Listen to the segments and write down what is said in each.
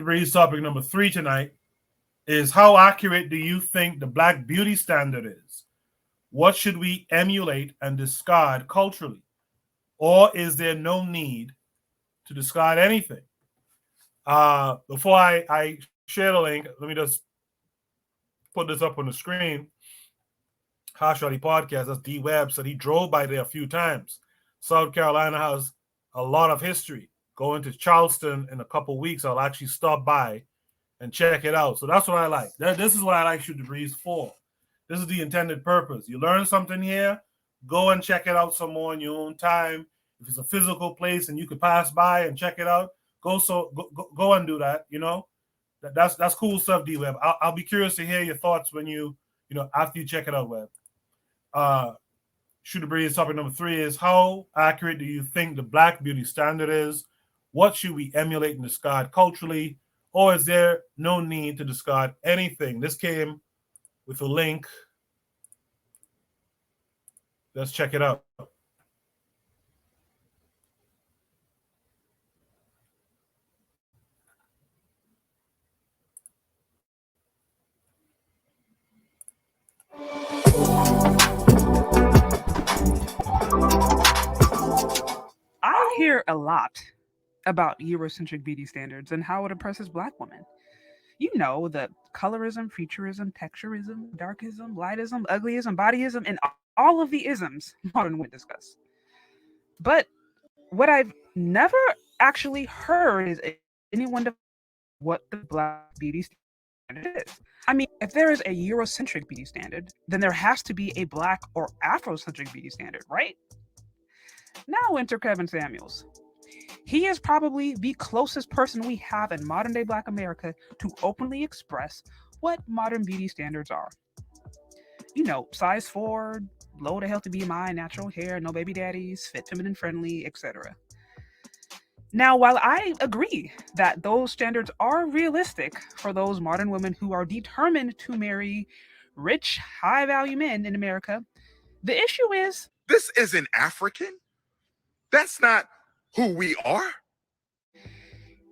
Breeze topic number 3 tonight is how accurate do you think the black beauty standard is? What should we emulate and discard culturally? Or is there no need to discard anything? Before I share the link, let me just put this up on the screen. Harshali Podcast, that's D Webb, said he drove by there a few times. South Carolina has a lot of history. Going to Charleston in a couple weeks, I'll actually stop by and check it out. So that's what I like. This is what I like Shoot the Breeze for. This is the intended purpose. You learn something here, go and check it out some more in your own time. If it's a physical place and you could pass by and check it out, go and do that. That's cool stuff, D Web. I'll be curious to hear your thoughts when after you check it out, Web. Shoot the Breeze topic number 3 is how accurate do you think the black beauty standard is? What should we emulate and discard culturally? Or is there no need to discard anything? This came with a link. Let's check it out. I hear a lot about Eurocentric beauty standards and how it oppresses Black women. You know, the colorism, futurism, texturism, darkism, lightism, uglyism, bodyism, and all of the isms modern women discuss. But what I've never actually heard is anyone define what the Black beauty standard is. I mean, if there is a Eurocentric beauty standard, then there has to be a Black or Afrocentric beauty standard, right? Now enter Kevin Samuels. He is probably the closest person we have in modern day Black America to openly express what modern beauty standards are. You know, size 4, low to healthy BMI, natural hair, no baby daddies, fit, feminine friendly, etc. Now, while I agree that those standards are realistic for those modern women who are determined to marry rich, high value men in America, the issue is this isn't African. That's not who we are.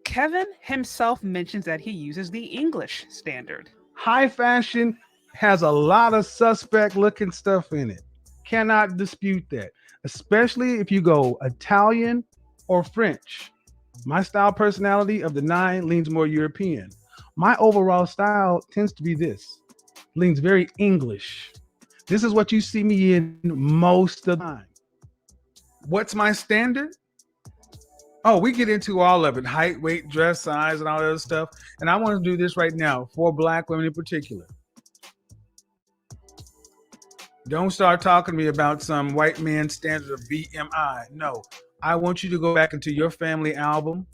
Kevin himself mentions that he uses the English standard. High fashion has a lot of suspect looking stuff in it. Cannot dispute that, especially if you go Italian or French. My style personality of the 9 leans more European. My overall style tends to be this, leans very English. This is what you see me in most of the time. What's my standard? Oh, we get into all of it, height, weight, dress, size, and all that other stuff. And I want to do this right now for Black women in particular. Don't start talking to me about some white man standard of BMI. No, I want you to go back into your family album,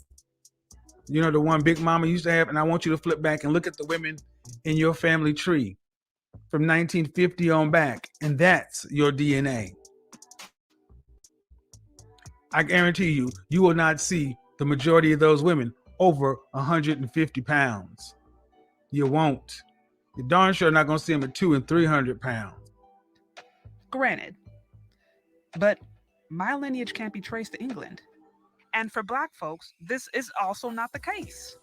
the one Big Mama used to have, and I want you to flip back and look at the women in your family tree from 1950 on back, and that's your DNA. I guarantee you, you will not see the majority of those women over 150 pounds. You won't. You're darn sure not going to see them at 200 and 300 pounds. Granted, but my lineage can't be traced to England. And for Black folks, this is also not the case.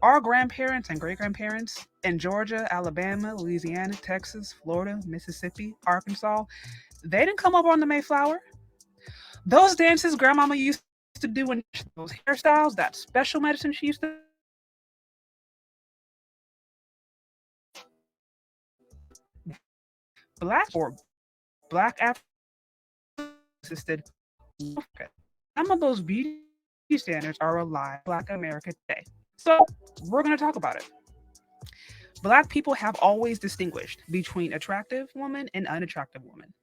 Our grandparents and great-grandparents in Georgia, Alabama, Louisiana, Texas, Florida, Mississippi, Arkansas, they didn't come up on the Mayflower. Those dances grandmama used to do, and those hairstyles, that special medicine she used to Black or Black African assisted. Some of those beauty standards are alive in Black America today. So we're going to talk about it. Black people have always distinguished between attractive women and unattractive women.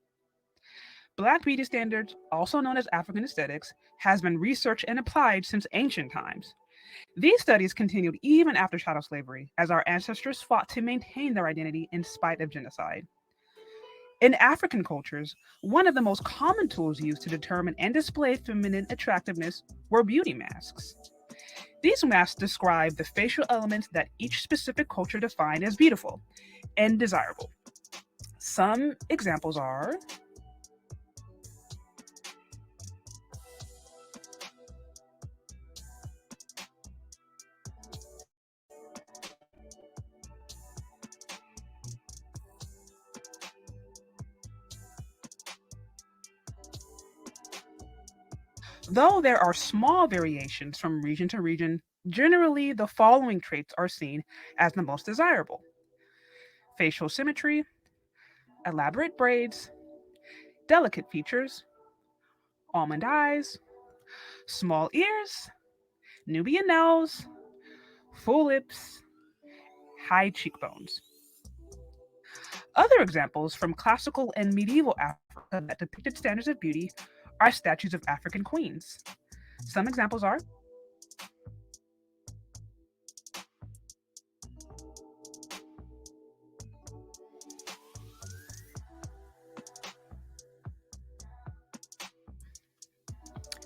Black beauty standards, also known as African aesthetics, has been researched and applied since ancient times. These studies continued even after chattel slavery, as our ancestors fought to maintain their identity in spite of genocide. In African cultures, one of the most common tools used to determine and display feminine attractiveness were beauty masks. These masks describe the facial elements that each specific culture defined as beautiful and desirable. Some examples are Though there are small variations from region to region, generally the following traits are seen as the most desirable: facial symmetry, elaborate braids, delicate features, almond eyes, small ears, Nubian nose, full lips, high cheekbones. Other examples from classical and medieval Africa that depicted standards of beauty are statues of African queens. Some examples are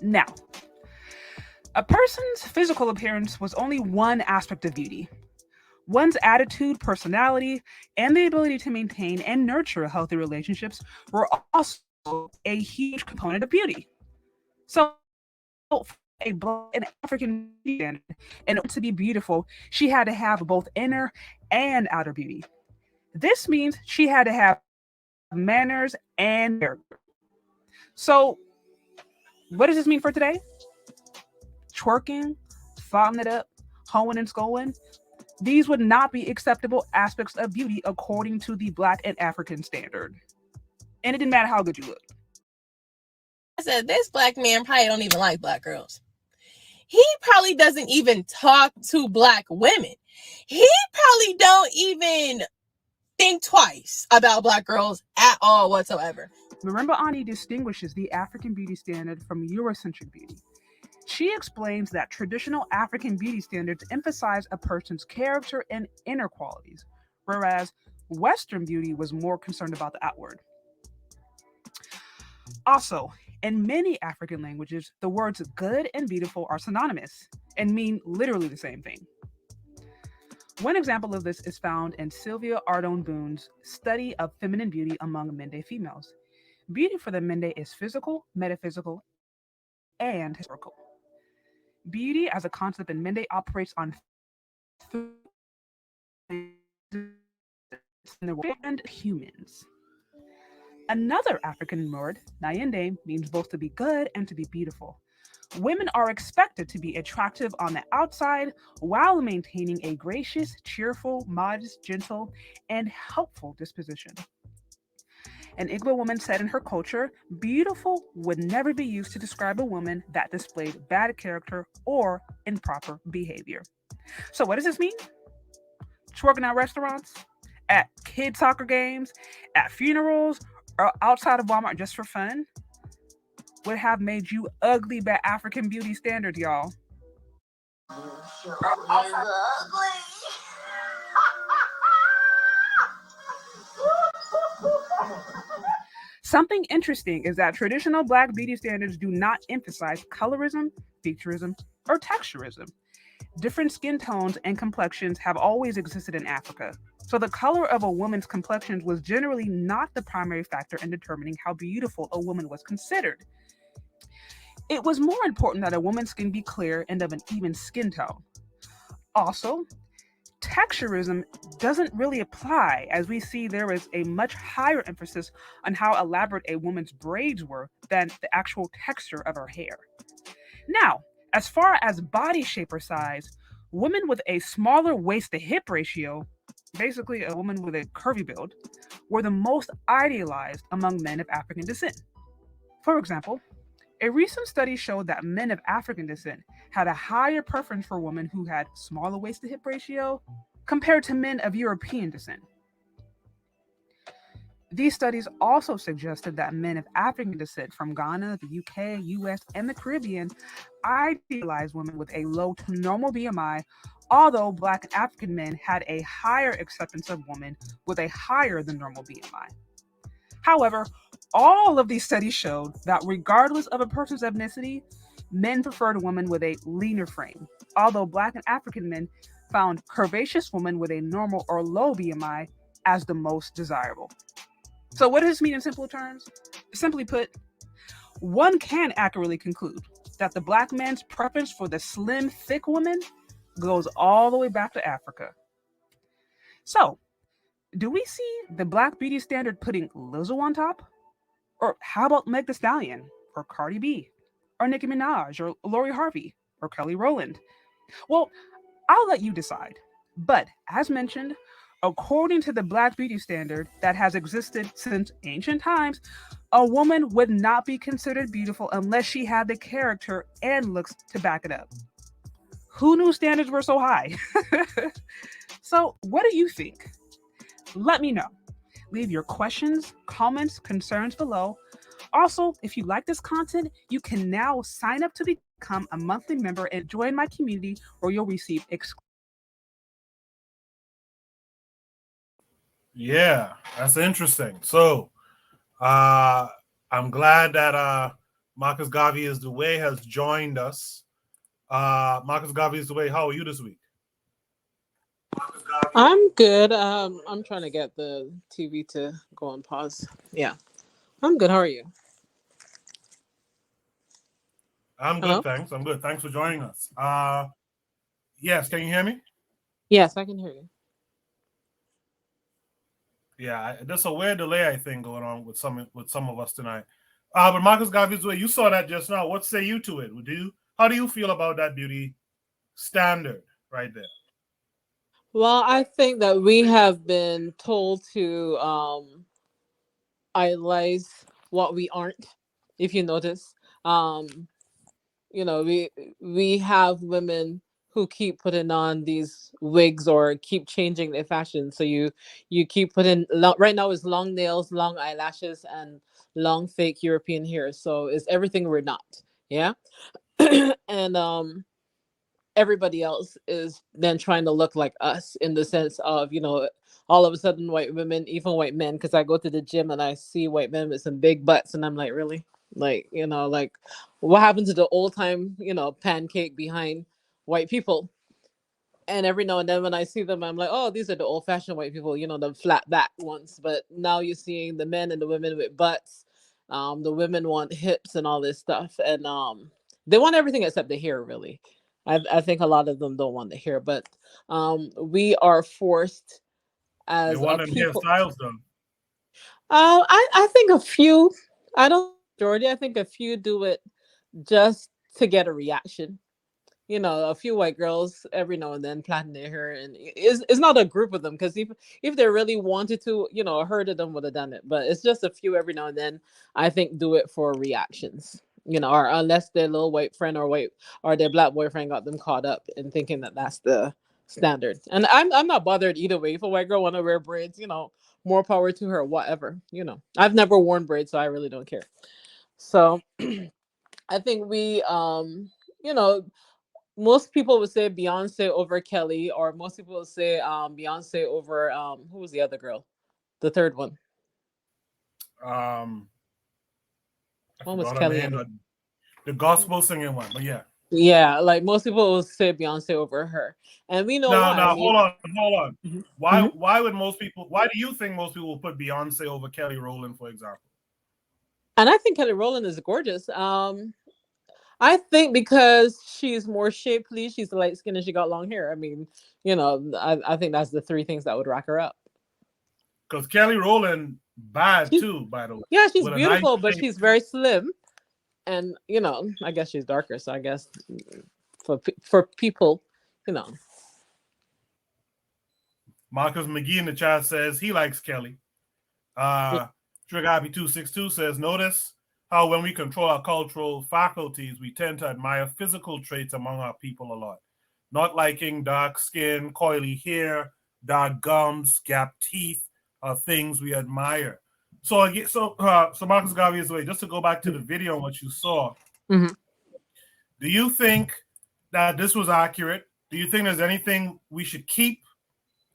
now, a person's physical appearance was only one aspect of beauty. One's attitude, personality, and the ability to maintain and nurture healthy relationships were also a huge component of beauty. So, for a Black and African standard, in order to be beautiful, she had to have both inner and outer beauty. This means she had to have manners and character. So, what does this mean for today? Twerking, thotting it up, hoeing and scoing. These would not be acceptable aspects of beauty according to the Black and African standard. And it didn't matter how good you looked. I said, this Black man probably don't even like Black girls. He probably doesn't even talk to Black women. He probably don't even think twice about Black girls at all whatsoever. Remember, Ani distinguishes the African beauty standard from Eurocentric beauty. She explains that traditional African beauty standards emphasize a person's character and inner qualities, whereas Western beauty was more concerned about the outward. Also, in many African languages, the words good and beautiful are synonymous and mean literally the same thing. One example of this is found in Sylvia Ardone Boone's study of feminine beauty among Mende females. Beauty for the Mende is physical, metaphysical, and historical. Beauty as a concept in Mende operates on and humans. Another African word, Nyende, means both to be good and to be beautiful. Women are expected to be attractive on the outside while maintaining a gracious, cheerful, modest, gentle, and helpful disposition. An Igbo woman said in her culture, beautiful would never be used to describe a woman that displayed bad character or improper behavior. So what does this mean? Twerking at restaurants, at kid soccer games, at funerals, or outside of Walmart just for fun would have made you ugly by African beauty standards, y'all. Something interesting is that traditional Black beauty standards do not emphasize colorism, featureism, or texturism. Different skin tones and complexions have always existed in Africa, so the color of a woman's complexion was generally not the primary factor in determining how beautiful a woman was considered. It was more important that a woman's skin be clear and of an even skin tone. Also, texturism doesn't really apply, as we see there is a much higher emphasis on how elaborate a woman's braids were than the actual texture of her hair. Now, as far as body shape or size, women with a smaller waist to hip ratio, basically a woman with a curvy build, were the most idealized among men of African descent. For example, a recent study showed that men of African descent had a higher preference for women who had smaller waist to hip ratio compared to men of European descent. These studies also suggested that men of African descent from Ghana, the UK, US, and the Caribbean idealize women with a low to normal BMI, although Black and African men had a higher acceptance of women with a higher than normal BMI. However, all of these studies showed that regardless of a person's ethnicity, men preferred women with a leaner frame, although Black and African men found curvaceous women with a normal or low BMI as the most desirable. So what does this mean in simple terms? Simply put, one can accurately conclude that the Black man's preference for the slim, thick woman goes all the way back to Africa. So, do we see the Black beauty standard putting Lizzo on top? Or how about Meg Thee Stallion, or Cardi B, or Nicki Minaj or Lori Harvey or Kelly Rowland? Well, I'll let you decide. But as mentioned, according to the Black beauty standard that has existed since ancient times, a woman would not be considered beautiful unless she had the character and looks to back it up. Who knew standards were so high? So, what do you think? Let me know. Leave your questions, comments, concerns below. Also, if you like this content, you can now sign up to become a monthly member and join my community where you'll receive Yeah, that's interesting. So, I'm glad that Marcus Garvey is the way has joined us. Marcus Garvey is the way. How are you this week? I'm good. I'm trying to get the TV to go on pause. Yeah, I'm good. How are you? I'm Hello? good, thanks. I'm good. Thanks for joining us. Yes, can you hear me? Yes, I can hear you. Yeah, there's a weird delay I think going on with some of us tonight. But Marcus Garvey's way, you saw that just now. What say you to it? How do you feel about that beauty standard right there? Well, I think that we have been told to idolize what we aren't. If you notice, um, we have women who keep putting on these wigs or keep changing their fashion. So you keep putting right now is long nails, long eyelashes, and long fake European hair. So it's everything we're not. Yeah. And everybody else is then trying to look like us in the sense of all of a sudden white women, even white men, because I go to the gym and I see white men with some big butts and I'm like, really? Like, like what happened to the old time pancake behind white people? And every now and then when I see them, I'm like, oh, these are the old fashioned white people, the flat back ones. But now you're seeing the men and the women with butts. The women want hips and all this stuff. And they want everything except the hair, really. I think a lot of them don't want the hair, but we are forced They as a want them people. hairstyles done. I think a few, I don't majority, I think a few do it just to get a reaction. A few white girls every now and then plaiting their hair, and it's not a group of them because if they really wanted to, a herd of them would have done it. But it's just a few every now and then. I think do it for reactions, or unless their little white friend or their black boyfriend got them caught up in thinking that that's the standard. And I'm not bothered either way. If a white girl want to wear braids, more power to her. Whatever, I've never worn braids, so I really don't care. So I think we you know most people would say Beyonce over Kelly, or most people would say Beyonce over who was the other girl? The third one. Um, I One was forgot her Kelly name, and but the gospel singing one. But yeah. yeah, like most people will say Beyonce over her. And we know why. I Now, mean, hold on. mhm, Why mhm. why would most people? Why do you think most people will put Beyonce over Kelly Rowland, for example? And I think Kelly Rowland is gorgeous. I think because she's more shapely, she's light skinned and she got long hair. I mean, I think that's the three things that would rack her up. Because Kelly Rowland bad She's, too, by the way, yeah, she's with a nice beautiful, but shape. she's very slim. And I guess she's darker, so I guess for people, you know. Marcus McGee in the chat says he likes Kelly. Trigabi262 says, notice how when we control our cultural faculties, we tend to admire physical traits among our people a lot. Not liking dark skin, coily hair, dark gums, gap teeth are things we admire. So Marcus Garvey is way. Just to go back to the video and what you saw, Mm-hmm. do you think that this was accurate? Do you think there's anything we should keep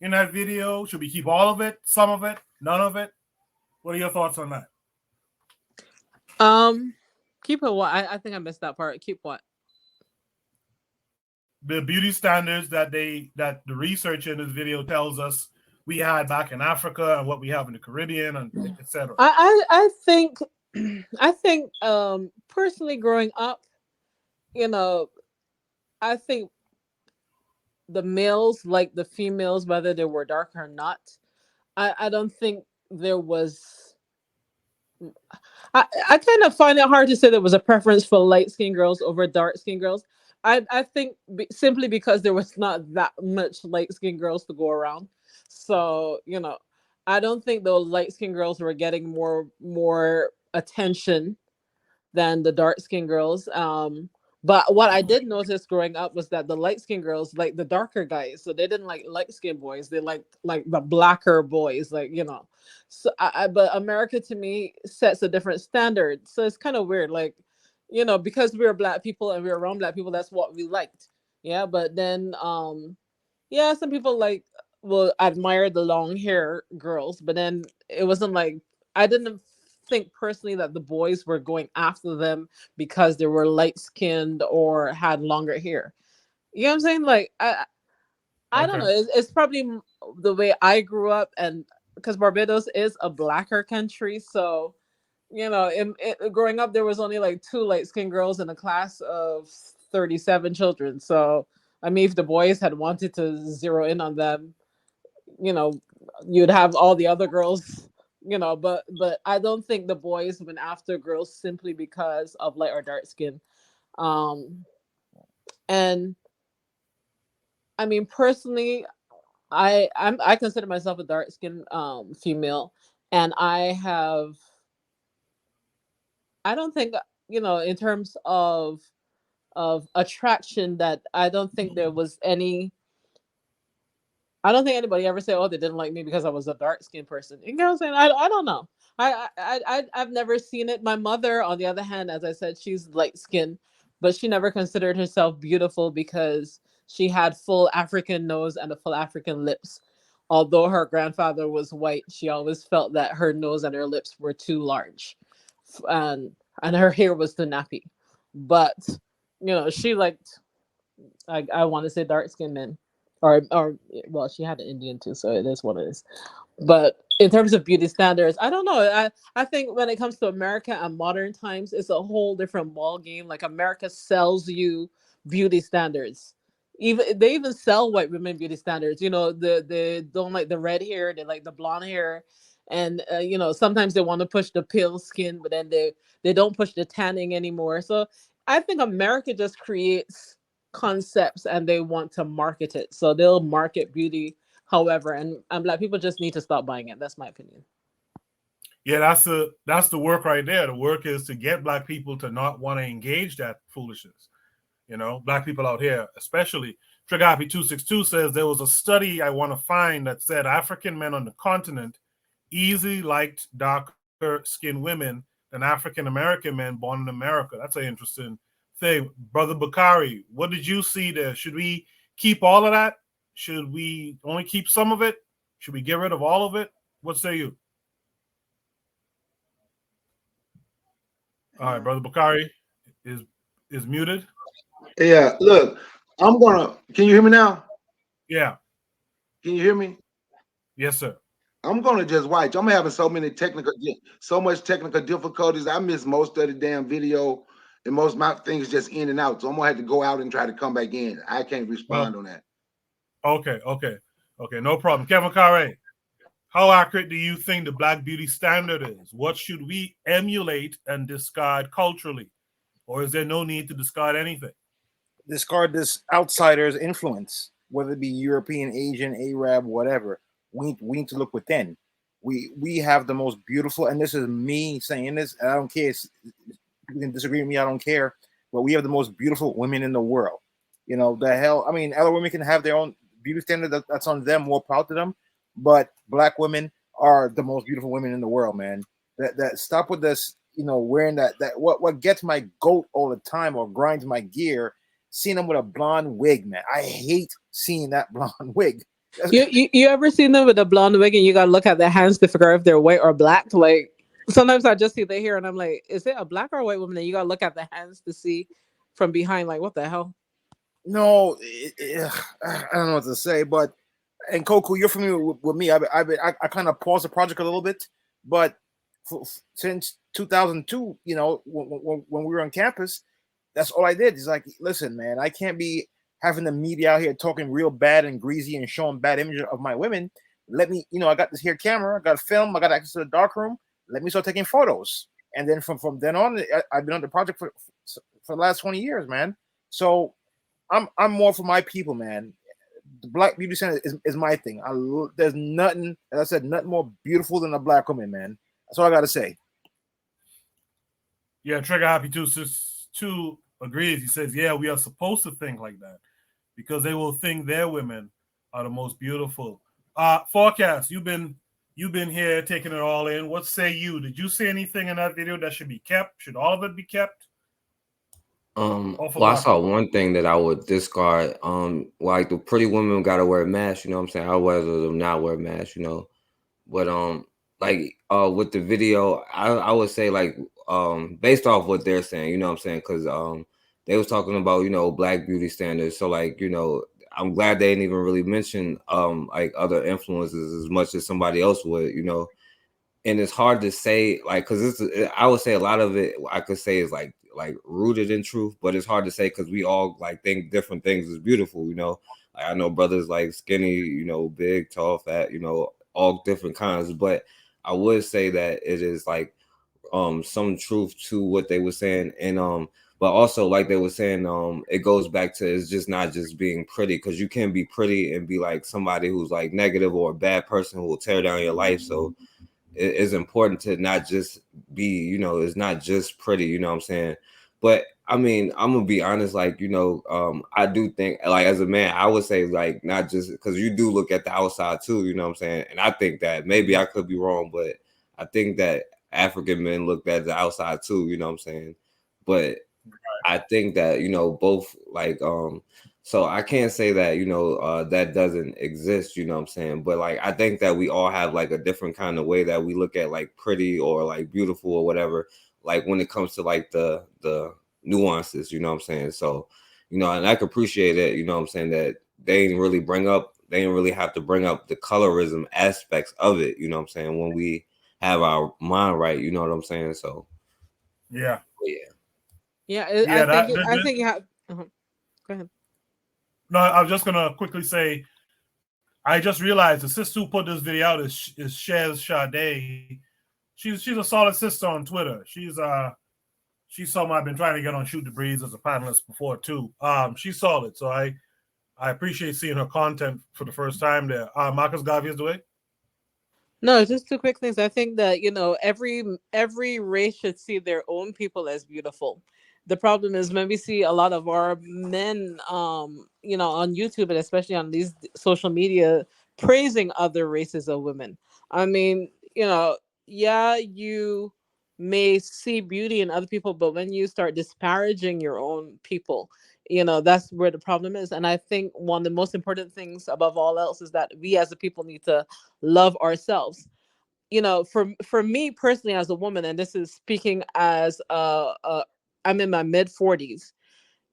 in that video? Should we keep all of it, some of it, none of it? What are your thoughts on that? Keep it what? I think I missed that part. Keep what? The beauty standards that the research in this video tells us we had back in Africa and what we have in the Caribbean and etc. I think I think personally growing up, I think the males like the females, whether they were dark or not. I don't think there was I kind of find it hard to say there was a preference for light skinned girls over dark skinned girls. I think simply because there was not that much light skinned girls to go around. So, I don't think those light skinned girls were getting more attention than the dark skinned girls. But what I did notice growing up was that the light skinned girls like the darker guys, so they didn't like light skinned boys. They like the blacker boys, So, but America to me sets a different standard. So it's kind of weird, because we're black people and we're around black people, that's what we liked. Yeah, but then yeah, some people will admire the long hair girls, but then it wasn't like I didn't think personally that the boys were going after them because they were light skinned or had longer hair. You know what I'm saying? I don't Okay. know. It's probably the way I grew up, and because Barbados is a blacker country, so growing up there was only like two light skinned girls in a class of 37 children. So I mean, if the boys had wanted to zero in on them, you know, you'd have all the other girls, but I don't think the boys went after girls simply because of light or dark skin. Um, and I mean, personally, I consider myself a dark skinned female, and I don't think in terms of attraction that I don't think there was any. I don't think anybody ever said, "Oh, they didn't like me because I was a dark skinned person." You know what I'm saying? I don't know. I've never seen it. My mother, on the other hand, as I said, she's light skinned, but she never considered herself beautiful because she had full African nose and a full African lips. Although her grandfather was white, she always felt that her nose and her lips were too large, and her hair was too nappy. But she liked, I want to say, dark skinned men, or well, she had an Indian too, so it is what it is. But in terms of beauty standards, I don't know. I think when it comes to America and modern times, it's a whole different ball game. Like America sells you beauty standards. Even they even sell white women beauty standards. They don't like the red hair, they like the blonde hair, and sometimes they want to push the pale skin, but then they don't push the tanning anymore. So I think America just creates concepts and they want to market it. So they'll market beauty however, and black people just need to stop buying it. That's my opinion. Yeah, that's the work right there. The work is to get black people to not want to engage that foolishness. Black people out here, especially. Trigapi 262 says there was a study I want to find that said African men on the continent easily liked darker skinned women than African American men born in America. That's an interesting thing. Brother Bakari, what did you see there? Should we keep all of that? Should we only keep some of it? Should we get rid of all of it? What say you? All right, Brother Bakari is muted. Yeah, look, can you hear me now? Yeah. Can you hear me? Yes, sir. I'm gonna just watch. I'm having so much technical difficulties. I missed most of the damn video, and most of my things just in and out. So I'm gonna have to go out and try to come back in. I can't respond on that. Okay, no problem. Kevin Carre, how accurate do you think the Black beauty standard is? What should we emulate and discard culturally? Or is there no need to discard anything? Discard this outsider's influence, whether it be European, Asian, Arab, whatever. We need to look within. We have the most beautiful, and this is me saying this, and I don't care. You can disagree with me, I don't care. But we have the most beautiful women in the world. The hell, I mean, other women can have their own beauty standard. That's on them, more proud to them. But black women are the most beautiful women in the world, man. That stop with this, wearing that what gets my goat all the time or grinds my gear, seeing them with a blonde wig, man. I hate seeing that blonde wig. You ever seen them with a blonde wig and you gotta look at their hands to figure out if they're white or black? Like sometimes I just see their hair and I'm like, is it a black or a white woman? And you gotta look at the hands to see from behind, like what the hell? No, I don't know what to say, but and Koku, you're familiar with me. I kind of paused the project a little bit, but since 2002, when we were on campus, that's all I did. Is like, listen, man, I can't be having the media out here talking real bad and greasy and showing bad images of my women. Let me, I got this here camera, I got a film, I got access to the dark room. let me start taking photos. And then from then on, I've been on the project for the last 20 years, man. So I'm more for my people, man. The Black Beauty Center is my thing. There's nothing, as I said, nothing more beautiful than a black woman, man. That's all I gotta say. Yeah, Trigger Happy too agrees. He says, yeah, we are supposed to think like that because they will think their women are the most beautiful. Forecast, you've been here taking it all in. What say you? Did you see anything in that video that should be kept? Should all of it be kept? Well, I saw one thing that I would discard. Like the pretty women gotta wear a mask, you know what I'm saying? I'd rather them not wear a mask, you know. But like with the video, I would say like based off what they're saying, you know what I'm saying? Because they was talking about, you know, black beauty standards. So like, you know, I'm glad they didn't even really mention like other influences as much as somebody else would, you know. And it's hard to say, like, because I would say a lot of it I could say is like rooted in truth, but it's hard to say because we all like think different things is beautiful, you know. Like I know brothers like skinny, you know, big, tall, fat, you know, all different kinds. But I would say that it is like some truth to what they were saying, and but also like they were saying, it goes back to it's just not just being pretty, because you can be pretty and be like somebody who's like negative or a bad person who will tear down your life. So it is important to not just be, you know, it's not just pretty, you know what I'm saying? But I mean, I'm gonna be honest, like, you know, I do think, like, as a man, I would say, like, not just because you do look at the outside too, you know what I'm saying? And I think that maybe I could be wrong, but I think that African men looked at the outside too, you know what I'm saying? But I think that, you know, both like so I can't say that, you know, that doesn't exist, you know what I'm saying? But like I think that we all have like a different kind of way that we look at like pretty or like beautiful or whatever, like when it comes to like the nuances, you know what I'm saying? So, you know, and I can appreciate it, you know what I'm saying, that they didn't really have to bring up the colorism aspects of it, you know what I'm saying, when we have our mind right, you know what I'm saying? So yeah. Yeah, I think you have. Go ahead. No, I was just gonna quickly say, I just realized the sister who put this video out is Shez Sade. She's a solid sister on Twitter. She's someone I've been trying to get on Shoot the Breeze as a panelist before too. She's solid, so I appreciate seeing her content for the first time there. Marcus Garvey is the way. No, just two quick things. I think that, you know, every race should see their own people as beautiful. The problem is when we see a lot of our men, you know, on YouTube and especially on these social media praising other races of women. I mean, you know, yeah, you may see beauty in other people, but when you start disparaging your own people, you know, that's where the problem is. And I think one of the most important things above all else is that we as a people need to love ourselves. You know, for me personally as a woman, and this is speaking as I'm in my mid 40s.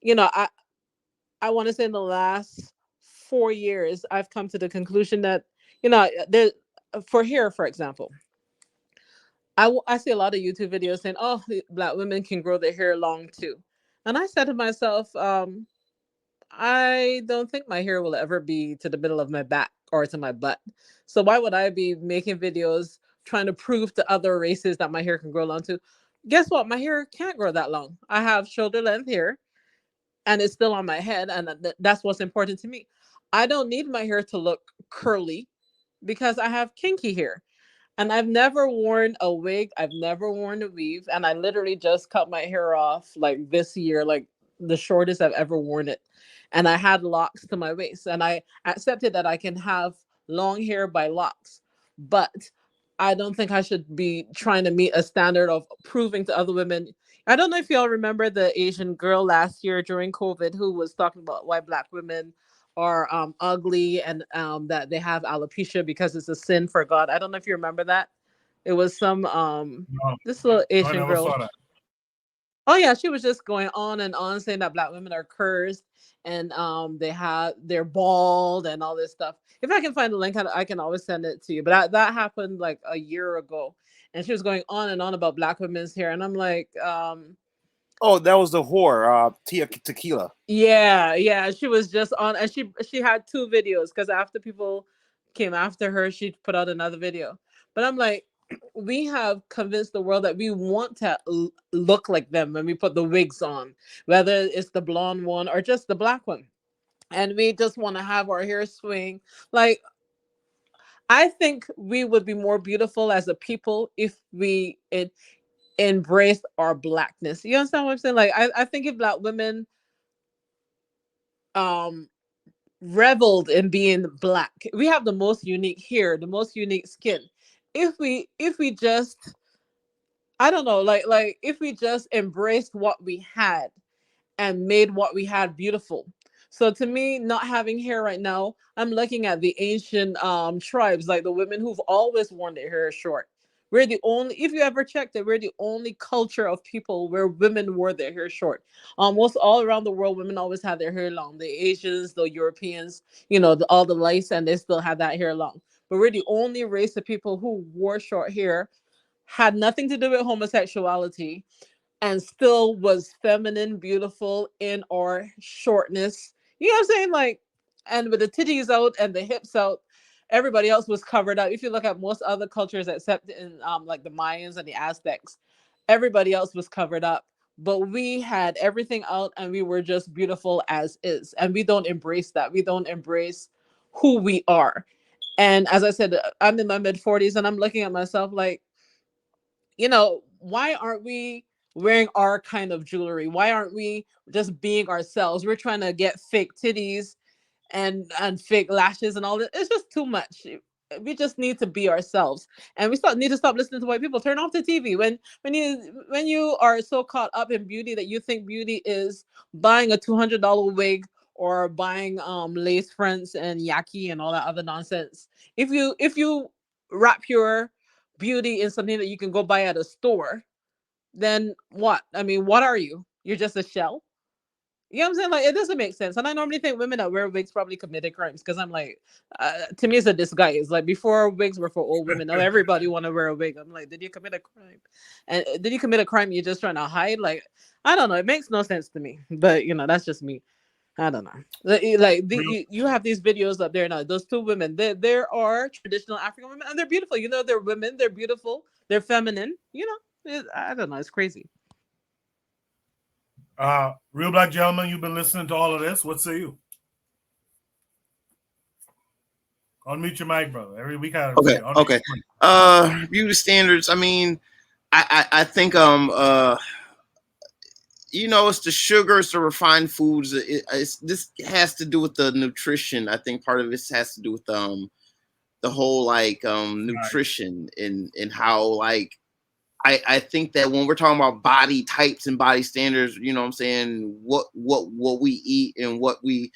You know, I want to say in the last 4 years I've come to the conclusion that, you know, there, for hair for example, I see a lot of YouTube videos saying, oh, black women can grow their hair long too. And I said to myself, I don't think my hair will ever be to the middle of my back or to my butt. So why would I be making videos trying to prove to other races that my hair can grow long too? Guess what? My hair can't grow that long. I have shoulder length hair and it's still on my head, and that's what's important to me. I don't need my hair to look curly because I have kinky hair. And I've never worn a wig. I've never worn a weave. And I literally just cut my hair off like this year, like the shortest I've ever worn it. And I had locks to my waist. And I accepted that I can have long hair by locks. But I don't think I should be trying to meet a standard of proving to other women. I don't know if y'all remember the Asian girl last year during COVID who was talking about why black women are ugly and that they have alopecia because it's a sin for God. I don't know if you remember that. It was some No, this little I Asian never girl. saw that. Oh yeah, she was just going on and on saying that black women are cursed and they're bald and all this stuff. If I can find the link, I can always send it to you. But that happened like a year ago, and she was going on and on about black women's hair, and I'm like, Oh, that was the whore, Tia Tequila. yeah. She was just on, and she had two videos because after people came after her, she put out another video. But I'm like, we have convinced the world that we want to look like them when we put the wigs on, whether it's the blonde one or just the black one. And we just want to have our hair swing. Like, I think we would be more beautiful as a people if we embrace our blackness. You understand what I'm saying? Like, I think if black women um reveled in being black, we have the most unique hair, the most unique skin. If we just, I don't know, like if we just embraced what we had and made what we had beautiful. So to me, not having hair right now, I'm looking at the ancient tribes, like the women who've always worn their hair short. We're the only, if you ever checked it, we're the only culture of people where women wore their hair short. Almost all around the world, women always had their hair long. The Asians, the Europeans, all the lights, and they still had that hair long. But we're the only race of people who wore short hair, had nothing to do with homosexuality, and still was feminine, beautiful in our shortness. You know what I'm saying? Like, and with the titties out and the hips out, everybody else was covered up. If you look at most other cultures, except in like the Mayans and the Aztecs, everybody else was covered up. But we had everything out and we were just beautiful as is. And we don't embrace that. We don't embrace who we are. And as I said, I'm in my mid 40s and I'm looking at myself like, why aren't we wearing our kind of jewelry? Why aren't we just being ourselves? We're trying to get fake titties and fake lashes and all that. It's just too much. We just need to be ourselves, and we need to stop listening to white people. Turn off the TV when you are so caught up in beauty that you think beauty is buying a $200 wig or buying lace fronts and yaki and all that other nonsense. If you wrap your beauty in something that you can go buy at a store, then what? I mean, what are you? You're just a shell? You know what I'm saying? Like, it doesn't make sense. And I normally think women that wear wigs probably committed crimes because I'm like, to me, it's a disguise. Like, before wigs were for old women, now everybody want to wear a wig. I'm like, did you commit a crime? And did you commit a crime you're just trying to hide? Like, I don't know. It makes no sense to me. But, that's just me. I don't know. You have these videos up there now. Those two women, there are traditional African women, and they're beautiful. They're women. They're beautiful. They're feminine. I don't know. It's crazy. Real Black Gentleman, you've been listening to all of this. What say you? Unmute your mic, brother. Every week I okay. Beauty standards. I mean, I think it's the sugars, the refined foods. This has to do with the nutrition. I think part of this has to do with the whole nutrition and how like I think that when we're talking about body types and body standards, what I'm saying, what we eat and what we,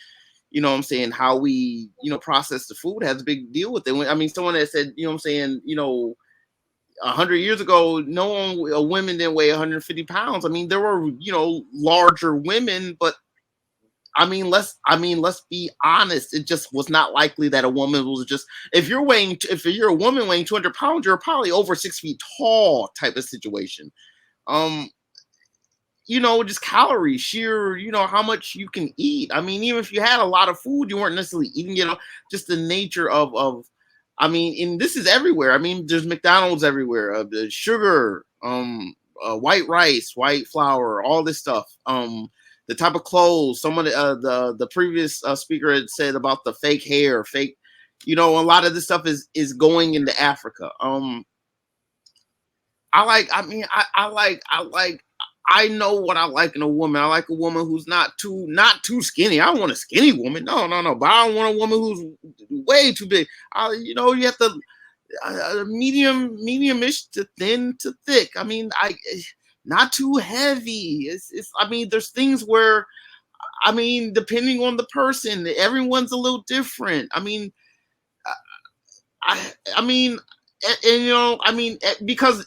what I'm saying, how we, process the food has a big deal with it. I mean, someone that said, what I'm saying, 100 years ago, women didn't weigh 150 pounds. I mean, there were, larger women, but let's be honest. It just was not likely that a woman was just, if you're a woman weighing 200 pounds, you're probably over 6 feet tall type of situation. Just calories, sheer, how much you can eat. I mean, even if you had a lot of food, you weren't necessarily eating, just the nature of, and this is everywhere. I mean, there's McDonald's everywhere, the sugar, white rice, white flour, all this stuff. The type of clothes. Someone, the previous speaker had said about the fake hair, fake, a lot of this stuff is going into Africa. I know what I like in a woman. I like a woman who's not too skinny. I don't want a skinny woman. No. But I don't want a woman who's way too big. You have to medium-ish to thin to thick. I mean, not too heavy. It's there's things where, depending on the person, everyone's a little different. Because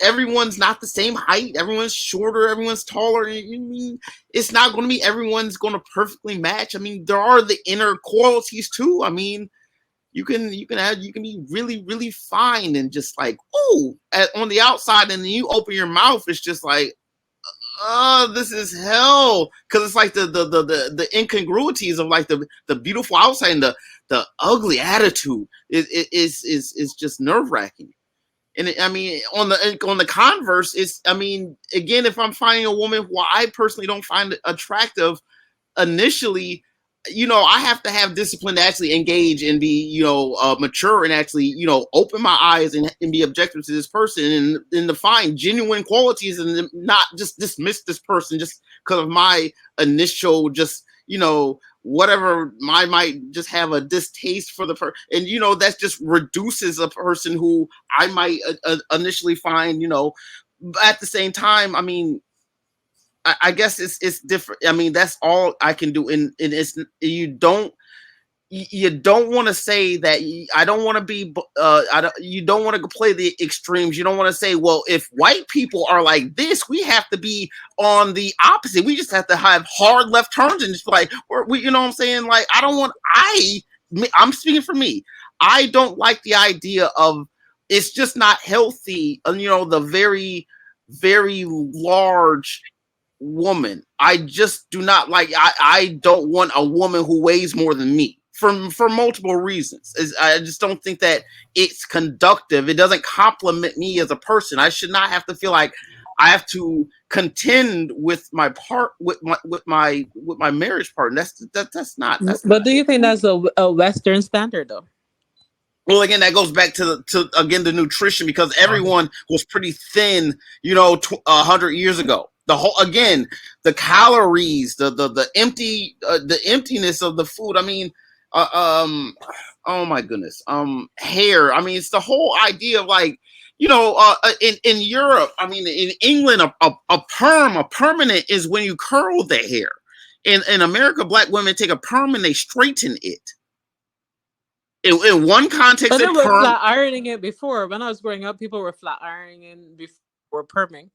everyone's not the same height. Everyone's shorter. Everyone's taller. It's not going to be everyone's going to perfectly match. There are the inner qualities too. You can be really, really fine and just like, on the outside, and then you open your mouth, it's just like, oh, this is hell. Because it's like the incongruities of like the beautiful outside and the ugly attitude is just nerve-wracking. And I mean, on the converse, it's, I mean, again, if I'm finding a woman who I personally don't find attractive initially, you know, I have to have discipline to actually engage and be, you know, mature and actually, you know, open my eyes and be objective to this person and to find genuine qualities and not just dismiss this person just because of my initial, just, you know, whatever, I might just have a distaste for the person. And, you know, that just reduces a person who I might initially find, you know, at the same time, I mean, I guess it's different. I mean, that's all I can do. And it's, you don't want to say that I don't want to be, you don't want to play the extremes. You don't want to say, well, if white people are like this, we have to be on the opposite. We just have to have hard left turns and just like, you know what I'm saying? Like, I don't want, I'm speaking for me. I don't like the idea of, it's just not healthy. You know, the very, very large woman. I just do not like, I don't want a woman who weighs more than me for multiple reasons. I just don't think that it's conductive. It doesn't compliment me as a person. I should not have to feel like I have to contend with my marriage partner. That's not. But do you think that's a Western standard though? Well, again, that goes back to the nutrition, because everyone was pretty thin, you know, 100 years ago. The calories, the emptiness of the food. I mean, oh my goodness, hair. I mean, it's the whole idea of, like, you know, in Europe. I mean, in England, a permanent is when you curl the hair. In America, black women take a perm and they straighten it. In one context, but they were flat ironing it before. When I was growing up, people were flat ironing before perming.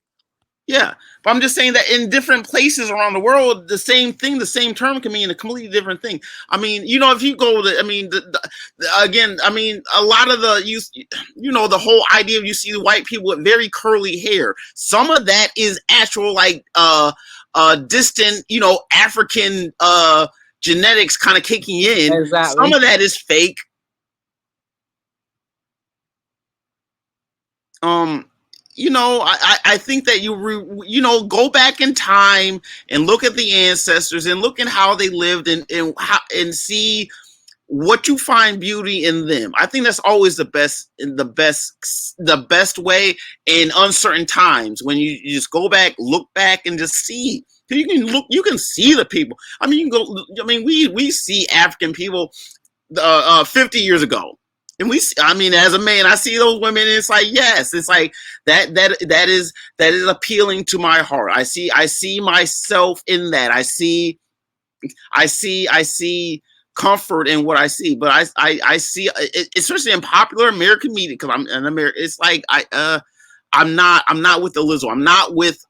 Yeah, but I'm just saying that in different places around the world, the same thing, the same term can mean a completely different thing. I mean, you know, if you go to, I mean, again, I mean, a lot of you know, the whole idea of, you see the white people with very curly hair. Some of that is actual, like, distant, you know, African genetics kind of kicking in. Exactly. Some of that is fake. You know, I think that you know, go back in time and look at the ancestors and look at how they lived and see what you find beauty in them. I think that's always the best way in uncertain times, when you just go back, look back, and just see. You can see the people. I mean, we see African people 50 years ago. And I mean, as a man, I see those women, and it's like, yes, it's like that is appealing to my heart. I see myself in that. I see comfort in what I see. But I see, especially in popular American media, because I'm an American. It's like I'm not with the Lizzo. I'm not with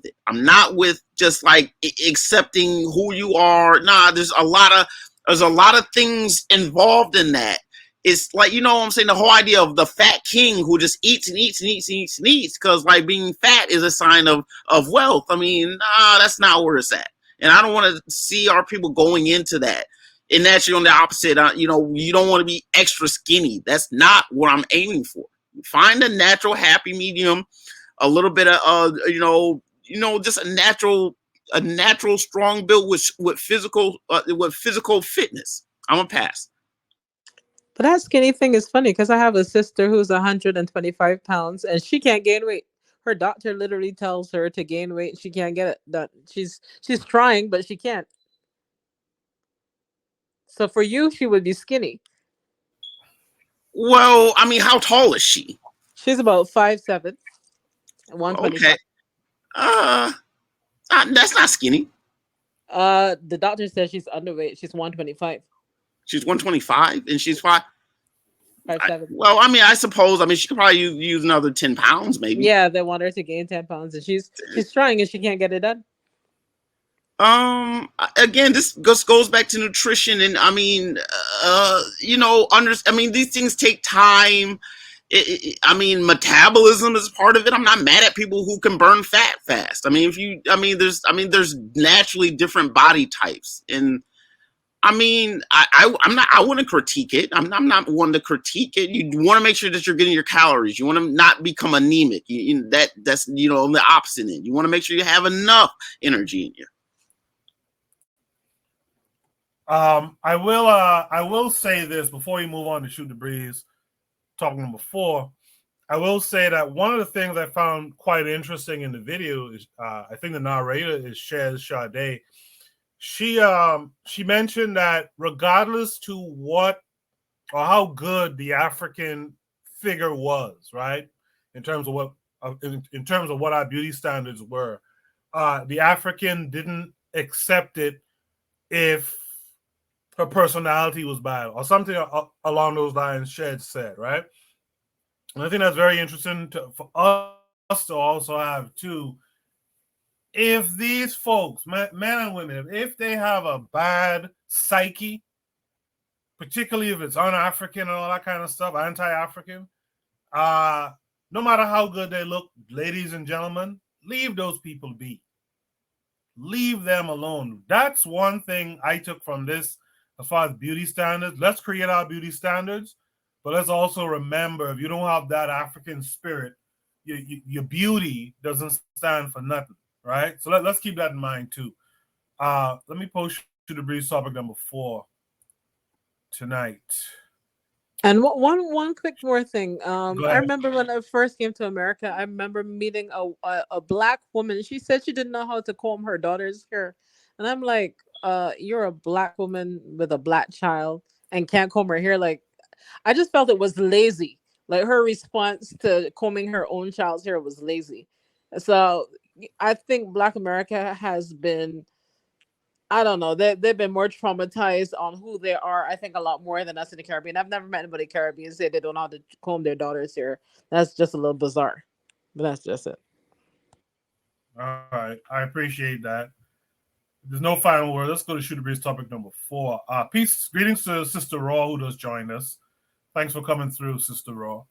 it. I'm not with just like accepting who you are. Nah, there's a lot of things involved in that. It's like, you know what I'm saying, the whole idea of the fat king who just eats and eats and eats and eats and eats, because, like, being fat is a sign of wealth. I mean, nah, that's not where it's at. And I don't want to see our people going into that. And actually on the opposite, you know, you don't want to be extra skinny. That's not what I'm aiming for. Find a natural happy medium, a little bit of you know, just a natural strong build with physical fitness. I'm gonna pass. But that skinny thing is funny, because I have a sister who's 125 pounds and she can't gain weight. Her doctor literally tells her to gain weight. She can't get it done. She's trying, but she can't. So for you, she would be skinny. Well, I mean, how tall is she? She's about 5'7", 125. Okay. That's not skinny. The doctor says she's underweight. She's 125. She's 125 and she's 5'7". Well, I mean, I suppose, she could probably use another 10 pounds, maybe. Yeah, they want her to gain 10 pounds, and she's trying, and she can't get it done. Again, this goes back to nutrition, and I mean, you know, these things take time. I mean, metabolism is part of it. I'm not mad at people who can burn fat fast. I mean, there's naturally different body types, and I mean, I'm not. I wouldn't critique it. I'm not one to critique it. You want to make sure that you're getting your calories. You want to not become anemic. That's on the opposite end. You want to make sure you have enough energy in you. I will say this before we move on to Shoot the Breeze, talking number 4. I will say that one of the things I found quite interesting in the video is I think the narrator is Shez Sade. She mentioned that regardless to what or how good the African figure was, right, in terms of what our beauty standards were, the African didn't accept it if her personality was bad or something along those lines. Shed said, right, and I think that's very interesting for us to also have too. If these folks, men and women, if they have a bad psyche, particularly if it's un-African and all that kind of stuff, anti-African, no matter how good they look, ladies and gentlemen, leave those people be. Leave them alone. That's one thing I took from this as far as beauty standards. Let's create our beauty standards, but let's also remember, if you don't have that African spirit, your beauty doesn't stand for nothing, right? So let's keep that in mind too. Let me post to the breeze topic number 4 tonight. And one quick more thing. I remember when I first came to America, I remember meeting a black woman. She said she didn't know how to comb her daughter's hair, and I'm like, you're a black woman with a black child and can't comb her hair. Like, I just felt it was lazy. Like, her response to combing her own child's hair was lazy. So I think Black America has been, I don't know, they've been more traumatized on who they are, I think, a lot more than us in the Caribbean. I've never met anybody in the Caribbean say they don't know how to comb their daughter's hair. That's just a little bizarre. But that's just it. All right. I appreciate that. There's no final word. Let's go to Shoot the Breeze topic number 4. Peace, greetings to Sister Raw, who just joined us. Thanks for coming through, Sister Raw.